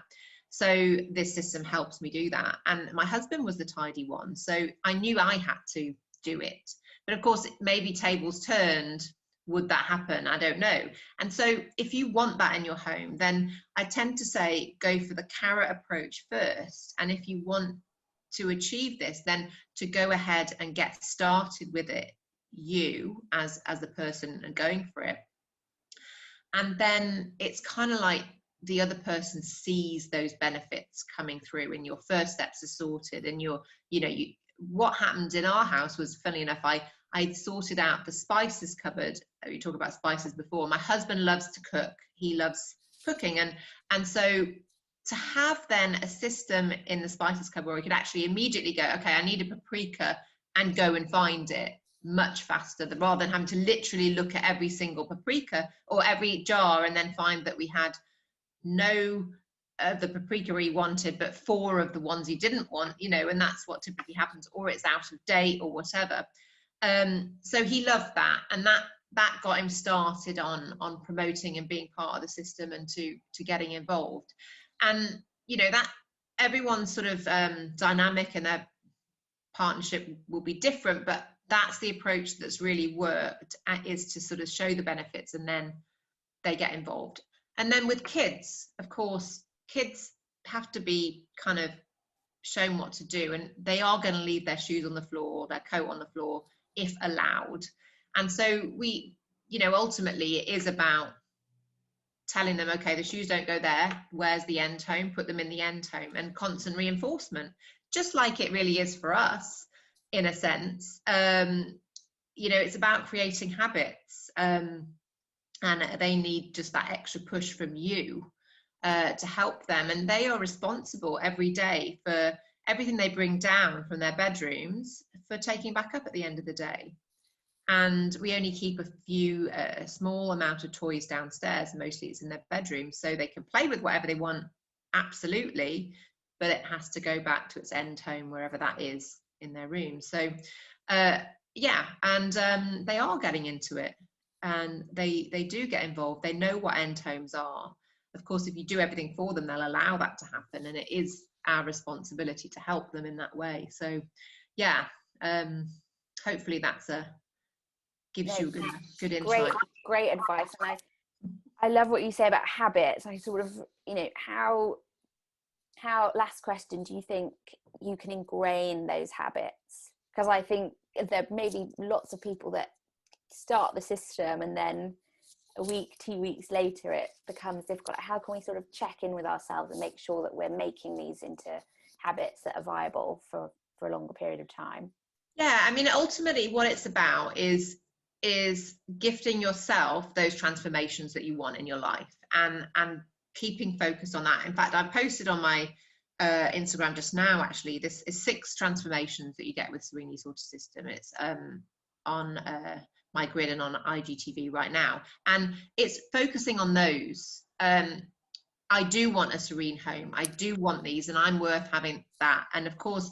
[SPEAKER 2] So this system helps me do that. And my husband was the tidy one, so I knew I had to do it. But of course, maybe tables turned, would that happen? I don't know. And so if you want that in your home, then I tend to say go for the carrot approach first. And if you want to achieve this, then to go ahead and get started with it you as the person and going for it. And then it's kind of like the other person sees those benefits coming through, and your first steps are sorted, and what happened in our house was, funny enough, I'd sorted out the spices cupboard. We talked about spices before. My husband loves to cook. He loves cooking. And so to have then a system in the spices cupboard where we could actually immediately go, okay, I need a paprika, and go and find it much faster, rather than having to literally look at every single paprika or every jar and then find that we had no of the paprika he wanted, but 4 of the ones he didn't want, and that's what typically happens, or it's out of date or whatever. So he loved that, and that got him started on promoting and being part of the system, and to getting involved. And that everyone's sort of dynamic and their partnership will be different, but that's the approach that's really worked, is to sort of show the benefits, and then they get involved. And then with kids, of course, kids have to be kind of shown what to do, and they are going to leave their shoes on the floor, their coat on the floor, if allowed. And so we, ultimately it is about telling them, okay, the shoes don't go there, where's the end home, put them in the end home, and constant reinforcement, just like it really is for us, in a sense. It's about creating habits, and they need just that extra push from you to help them, and they are responsible every day for everything they bring down from their bedrooms for taking back up at the end of the day. And we only keep a small amount of toys downstairs. Mostly it's in their bedroom, so they can play with whatever they want, absolutely, but it has to go back to its end home, wherever that is in their room. So they are getting into it, and they do get involved. They know what end homes are. Of course, if you do everything for them, they'll allow that to happen, and it is our responsibility to help them in that way. So hopefully that's gives you a good insight.
[SPEAKER 1] Great advice. And I love what you say about habits. I sort of, how last question, do you think you can ingrain those habits? Because I think there may be lots of people that start the system, and then a week, 2 weeks later it becomes difficult. How can we sort of check in with ourselves and make sure that we're making these into habits that are viable for a longer period of time?
[SPEAKER 2] Yeah, I mean, ultimately what it's about is gifting yourself those transformations that you want in your life, and keeping focused on that. In fact, I posted on my Instagram just now, actually, this is 6 transformations that you get with Serenely Sorted System. It's on my grid and on IGTV right now, and it's focusing on those. I do want a serene home, I do want these, and I'm worth having that. And of course,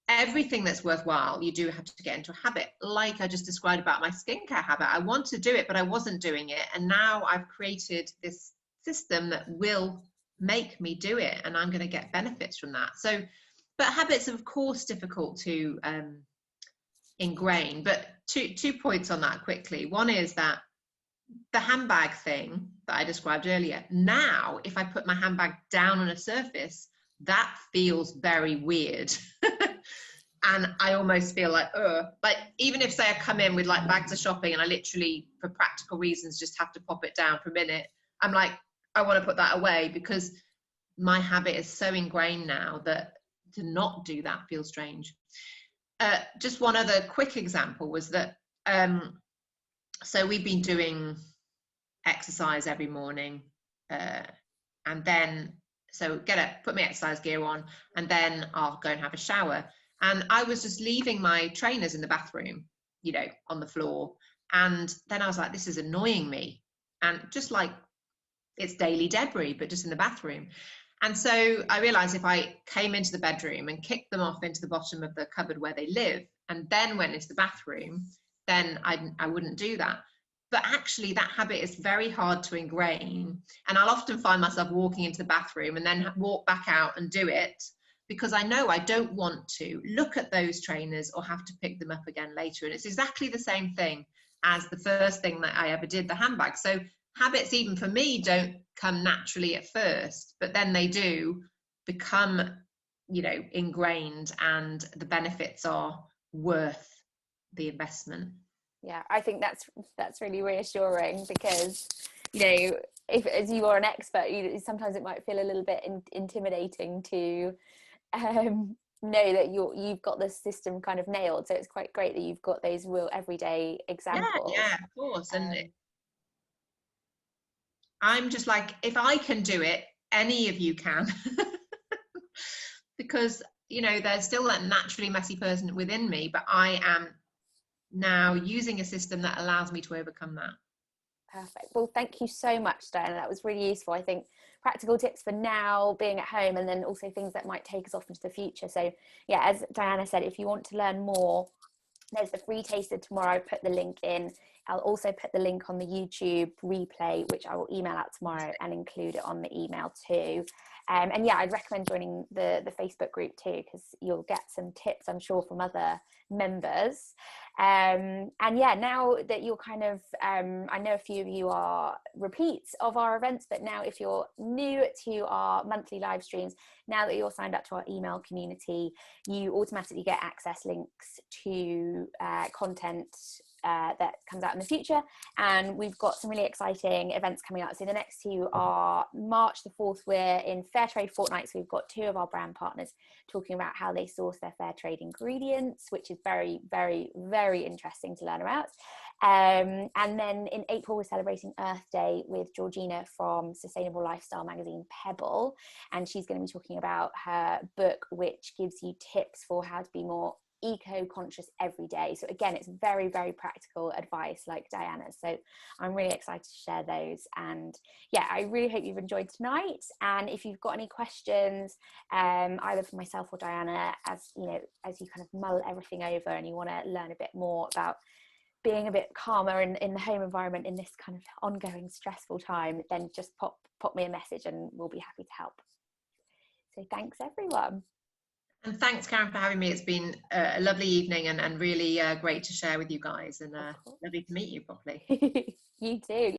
[SPEAKER 2] everything that's worthwhile, you do have to get into a habit, like I just described about my skincare habit. I want to do it, but I wasn't doing it, and now I've created this system that will make me do it, and I'm going to get benefits from that. So, but habits are of course difficult to ingrain. But two points on that quickly. One is that the handbag thing that I described earlier, now if I put my handbag down on a surface, that feels very weird. And I almost feel like even if, say, I come in with like bags of shopping and I literally, for practical reasons, just have to pop it down for a minute, I'm like, I want to put that away, because my habit is so ingrained now that to not do that feels strange. Just one other quick example was that, so we've been doing exercise every morning, and then, so get up, put my exercise gear on, and then I'll go and have a shower. And I was just leaving my trainers in the bathroom, on the floor. And then I was like, this is annoying me. And just like, it's daily debris, but just in the bathroom. And so I realized if I came into the bedroom and kicked them off into the bottom of the cupboard where they live, and then went into the bathroom, then I wouldn't do that. But actually that habit is very hard to ingrain. And I'll often find myself walking into the bathroom and then walk back out and do it, because I know I don't want to look at those trainers or have to pick them up again later. And it's exactly the same thing as the first thing that I ever did, the handbag. So habits, even for me, don't come naturally at first, but then they do become, ingrained, and the benefits are worth the investment.
[SPEAKER 1] Yeah, I think that's really reassuring, because, you know, if as you are an expert, sometimes it might feel a little bit intimidating to know that you've got the system kind of nailed. So it's quite great that you've got those real everyday examples.
[SPEAKER 2] Yeah, of course. And I'm just like, if I can do it, any of you can. Because, you know, there's still that naturally messy person within me, but I am now using a system that allows me to overcome that.
[SPEAKER 1] Perfect. Well, thank you so much, Diana. That was really useful. I think practical tips for now, being at home, and then also things that might take us off into the future. So yeah, as Diana said, if you want to learn more, there's the free taster tomorrow. Put the link in. I'll also put the link on the YouTube replay, which I will email out tomorrow and include it on the email too. And yeah, I'd recommend joining the Facebook group too, because you'll get some tips, I'm sure, from other members. And yeah, now that you're kind of, I know a few of you are repeats of our events, but now if you're new to our monthly live streams, now that you're signed up to our email community, you automatically get access links to content that comes out in the future. And we've got some really exciting events coming up. So the next two are March the 4th, we're in Fair Trade Fortnight. So we've got two of our brand partners talking about how they source their fair trade ingredients, which is very, very, very interesting to learn about. And then in April, we're celebrating Earth Day with Georgina from sustainable lifestyle magazine Pebble. And she's going to be talking about her book, which gives you tips for how to be more eco-conscious every day. So again, it's very, very practical advice like Diana's. So I'm really excited to share those. And yeah, I really hope you've enjoyed tonight. And if you've got any questions, either for myself or Diana, as you know, as you kind of mull everything over and you want to learn a bit more about being a bit calmer in the home environment in this kind of ongoing stressful time, then just pop me a message and we'll be happy to help. So thanks everyone.
[SPEAKER 2] And thanks, Karen, for having me. It's been a lovely evening and really great to share with you guys, and lovely to meet you properly.
[SPEAKER 1] You too.